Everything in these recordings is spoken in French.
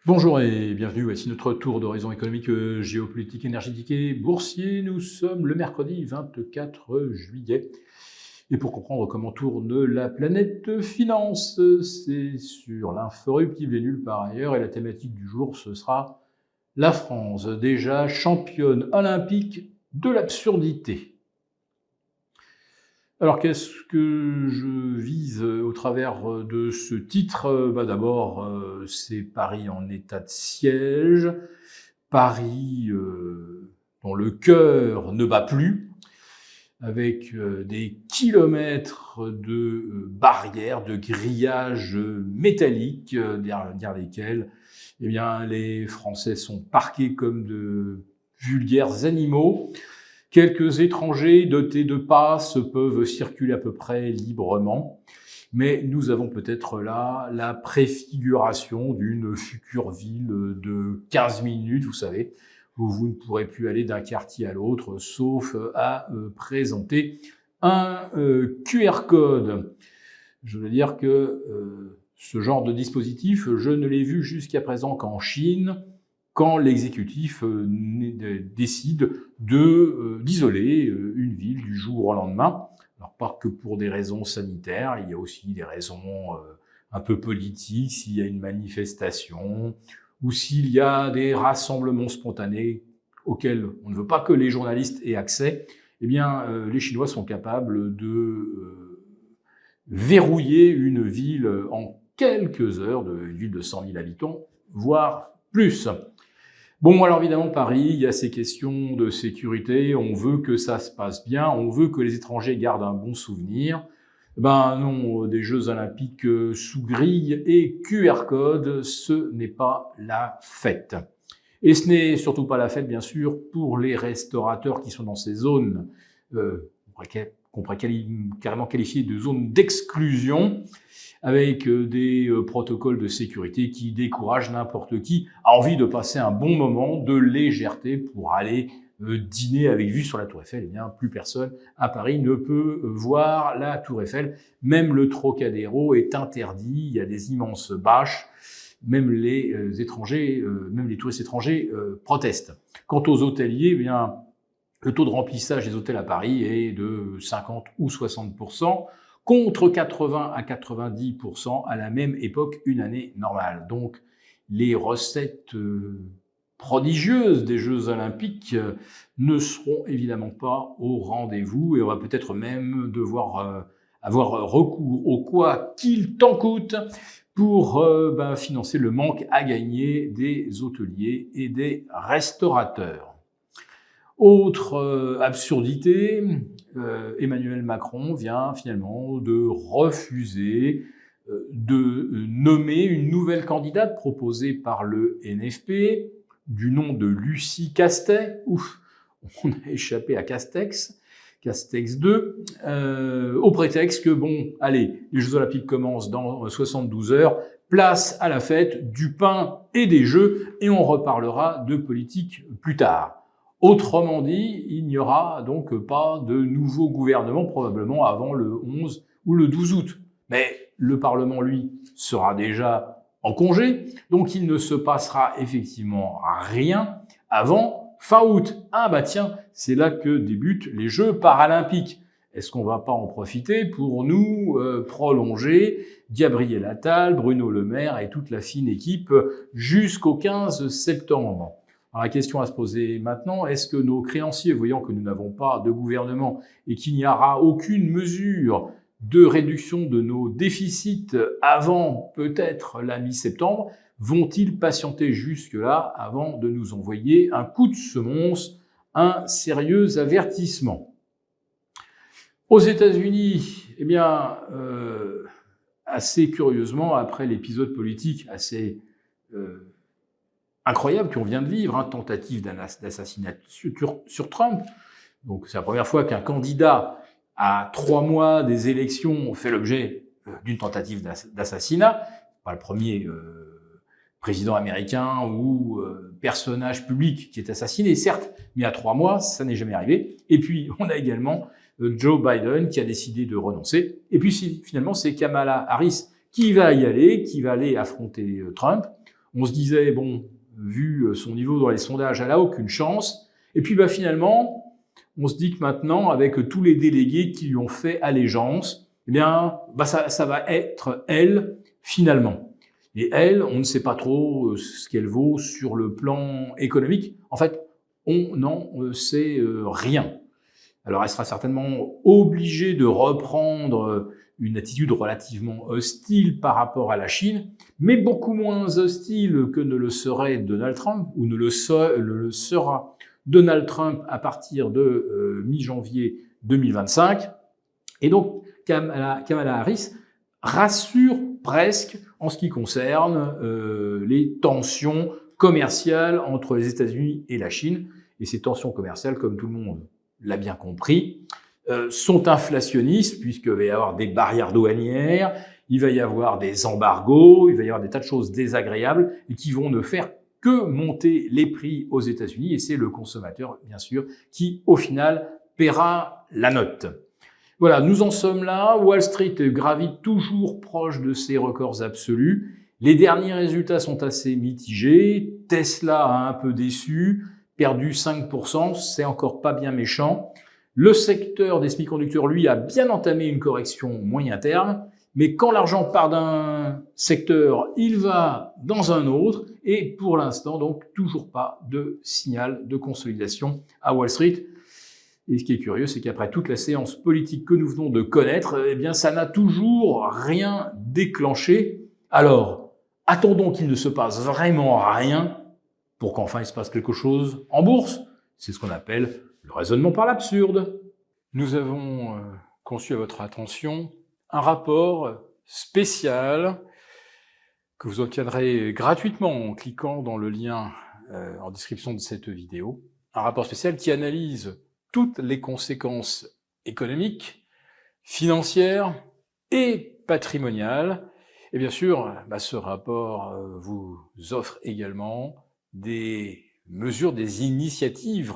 Bonjour et bienvenue, voici notre tour d'horizon économique, géopolitique, énergétique et boursier. Nous sommes le mercredi 24 juillet. Et pour comprendre comment tourne la planète finance, c'est sur l'inforruptible et nulle part ailleurs. Et la thématique du jour, ce sera la France, déjà championne olympique de l'absurdité. Alors, qu'est-ce que je vise au travers de ce titre? D'abord, c'est Paris en état de siège, Paris dont le cœur ne bat plus, avec des kilomètres de barrières, de grillages métalliques, derrière lesquels les Français sont parqués comme de vulgaires animaux. Quelques étrangers dotés de passes peuvent circuler à peu près librement, mais nous avons peut-être là la préfiguration d'une future ville de 15 minutes, vous savez, où vous ne pourrez plus aller d'un quartier à l'autre, sauf à présenter un QR code. Je veux dire que ce genre de dispositif, je ne l'ai vu jusqu'à présent qu'en Chine, quand l'exécutif décide d'isoler une ville du jour au lendemain. Alors pas que pour des raisons sanitaires, il y a aussi des raisons un peu politiques, s'il y a une manifestation ou s'il y a des rassemblements spontanés auxquels on ne veut pas que les journalistes aient accès, les Chinois sont capables de verrouiller une ville en quelques heures, une ville de 100 000 habitants, voire plus. Bon, alors évidemment, Paris, il y a ces questions de sécurité, on veut que ça se passe bien, on veut que les étrangers gardent un bon souvenir. Non, des Jeux Olympiques sous grille et QR code, ce n'est pas la fête. Et ce n'est surtout pas la fête, bien sûr, pour les restaurateurs qui sont dans ces zones qu'on pourrait carrément qualifier de zones d'exclusion, avec des protocoles de sécurité qui découragent n'importe qui a envie de passer un bon moment de légèreté pour aller dîner avec vue sur la Tour Eiffel. Plus personne à Paris ne peut voir la Tour Eiffel. Même le Trocadéro est interdit. Il y a des immenses bâches. Même les étrangers, même les touristes étrangers protestent. Quant aux hôteliers, le taux de remplissage des hôtels à Paris est de 50 ou 60%. Contre 80 à 90% à la même époque, une année normale. Donc, les recettes prodigieuses des Jeux Olympiques ne seront évidemment pas au rendez-vous et on va peut-être même devoir avoir recours au quoi qu'il t'en coûte pour financer le manque à gagner des hôteliers et des restaurateurs. Autre absurdité, Emmanuel Macron vient finalement de refuser de nommer une nouvelle candidate proposée par le NFP du nom de Lucie Castet. Ouf, on a échappé à Castex 2, au prétexte que les Jeux Olympiques commencent dans 72 heures, place à la fête, du pain et des jeux, et on reparlera de politique plus tard. Autrement dit, il n'y aura donc pas de nouveau gouvernement probablement avant le 11 ou le 12 août. Mais le Parlement, lui, sera déjà en congé, donc il ne se passera effectivement rien avant fin août. C'est là que débutent les Jeux paralympiques. Est-ce qu'on ne va pas en profiter pour nous prolonger Gabriel Attal, Bruno Le Maire et toute la fine équipe jusqu'au 15 septembre ? Alors la question à se poser maintenant, est-ce que nos créanciers, voyant que nous n'avons pas de gouvernement et qu'il n'y aura aucune mesure de réduction de nos déficits avant peut-être la mi-septembre, vont-ils patienter jusque-là avant de nous envoyer un coup de semonce, un sérieux avertissement? Aux États-Unis, assez curieusement, après l'épisode politique assez incroyable qu'on vient de vivre, tentative d'assassinat sur Trump. Donc c'est la première fois qu'un candidat à 3 mois des élections fait l'objet d'une tentative d'assassinat. Pas le premier président américain ou personnage public qui est assassiné, certes, mais à 3 mois, ça n'est jamais arrivé. Et puis on a également Joe Biden qui a décidé de renoncer. Et puis finalement c'est Kamala Harris qui va y aller, qui va aller affronter Trump. On se disait, bon, vu son niveau dans les sondages, elle n'a aucune chance. Et puis finalement, on se dit que maintenant, avec tous les délégués qui lui ont fait allégeance, eh bien, ça va être elle, finalement. Et elle, on ne sait pas trop ce qu'elle vaut sur le plan économique. En fait, on n'en sait rien. Alors, elle sera certainement obligée de reprendre une attitude relativement hostile par rapport à la Chine, mais beaucoup moins hostile que ne le serait Donald Trump, ou ne le sera Donald Trump à partir de mi-janvier 2025. Et donc, Kamala Harris rassure presque en ce qui concerne les tensions commerciales entre les États-Unis et la Chine. Et ces tensions commerciales, comme tout le monde l'a bien compris, sont inflationnistes, puisqu'il va y avoir des barrières douanières, il va y avoir des embargos, il va y avoir des tas de choses désagréables et qui vont ne faire que monter les prix aux États-Unis. Et c'est le consommateur, bien sûr, qui, au final, paiera la note. Voilà, nous en sommes là. Wall Street gravite toujours proche de ses records absolus. Les derniers résultats sont assez mitigés. Tesla a un peu déçu, perdu 5%, c'est encore pas bien méchant. Le secteur des semi-conducteurs, lui, a bien entamé une correction moyen terme. Mais quand l'argent part d'un secteur, il va dans un autre. Et pour l'instant, donc, toujours pas de signal de consolidation à Wall Street. Et ce qui est curieux, c'est qu'après toute la séance politique que nous venons de connaître, eh bien, ça n'a toujours rien déclenché. Alors, attendons qu'il ne se passe vraiment rien pour qu'enfin il se passe quelque chose en bourse. C'est ce qu'on appelle le raisonnement par l'absurde. Nous avons conçu à votre attention un rapport spécial que vous obtiendrez gratuitement en cliquant dans le lien en description de cette vidéo. Un rapport spécial qui analyse toutes les conséquences économiques, financières et patrimoniales. Et bien sûr, ce rapport vous offre également des mesures, des initiatives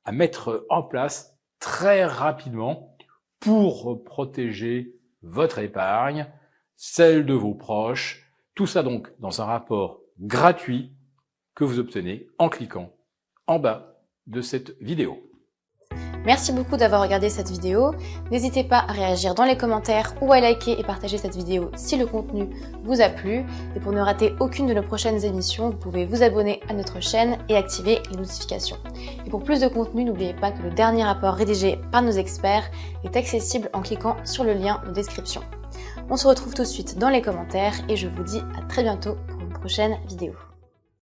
à mettre en place très rapidement pour protéger votre épargne, celle de vos proches. Tout ça donc dans un rapport gratuit que vous obtenez en cliquant en bas de cette vidéo. Merci beaucoup d'avoir regardé cette vidéo. N'hésitez pas à réagir dans les commentaires ou à liker et partager cette vidéo si le contenu vous a plu. Et pour ne rater aucune de nos prochaines émissions, vous pouvez vous abonner à notre chaîne et activer les notifications. Et pour plus de contenu, n'oubliez pas que le dernier rapport rédigé par nos experts est accessible en cliquant sur le lien de description. On se retrouve tout de suite dans les commentaires et je vous dis à très bientôt pour une prochaine vidéo.